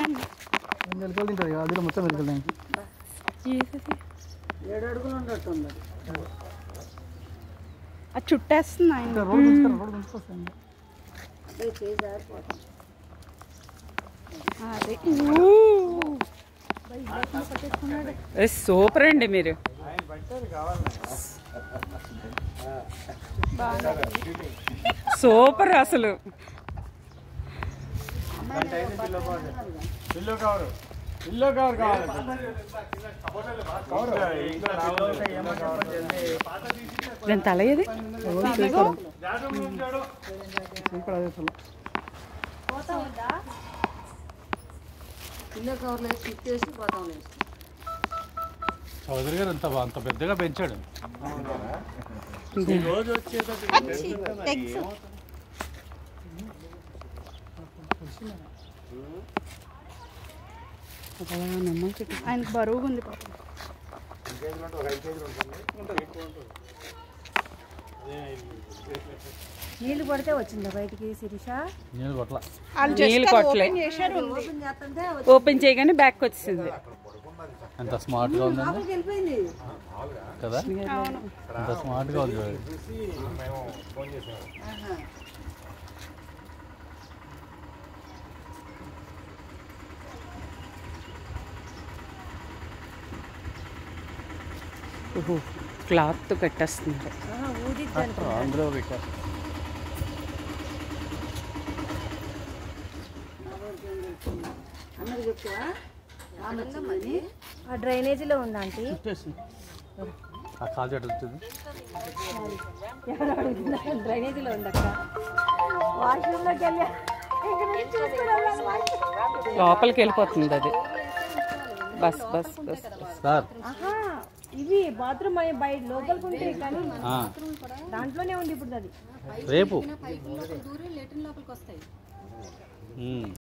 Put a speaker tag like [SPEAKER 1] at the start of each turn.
[SPEAKER 1] మెలకలు తింటుంది అది మొత్తం మెలకలు దానికి
[SPEAKER 2] 7 అడుగులు ఉన్నట్టుంది
[SPEAKER 3] అది చుట్టేస్తుంది ఆయన
[SPEAKER 1] రోడ్డు గుంజుకొస్తుంది
[SPEAKER 2] అదే చేయి జారిపోతుంది
[SPEAKER 3] అదే సూపర్ అండి మీరు సూపర్ అసలు దాని తల ఏది
[SPEAKER 2] పిల్ల కవర్లో వేసి తిట్టేసి పోతాం
[SPEAKER 4] చౌదరి గారు అంత పెద్దగా పెంచాడు
[SPEAKER 3] ఆయనకు బరువుగా ఉంది పాపం
[SPEAKER 2] నీళ్ళు పడితే వచ్చిందా బయటికి శిరీష
[SPEAKER 4] నీళ్ళు కొట్ల
[SPEAKER 3] నీళ్ళు కొట్టలే ఓపెన్ చేయగానే బ్యాక్ వచ్చింది
[SPEAKER 4] ఎంత స్మార్ట్గా ఉందండి
[SPEAKER 2] వెళ్ళిపోయింది
[SPEAKER 4] కదా ఎంత స్మార్ట్గా ఉంది
[SPEAKER 3] క్లాత్ కట్టేస్తున్నారు
[SPEAKER 4] అందులో పెట్టారు
[SPEAKER 2] అన్నది చెప్తావా ఆ డ్రైనేజీలో ఉందా ఆంటీ
[SPEAKER 4] ఆ కాలు చెట్టు వచ్చింది
[SPEAKER 2] డ్రైనేజీలో ఉందక్క వాష్రూమ్లోకి వెళ్ళా
[SPEAKER 3] లోపలికి వెళ్ళిపోతుంది అది బస్ బస్ బస్
[SPEAKER 4] సార్
[SPEAKER 2] ఇవి బాత్రూమ్ బయట లోపలికి ఉంటాయి కానీ దాంట్లోనే ఉంది ఇప్పుడు అది
[SPEAKER 4] రేపు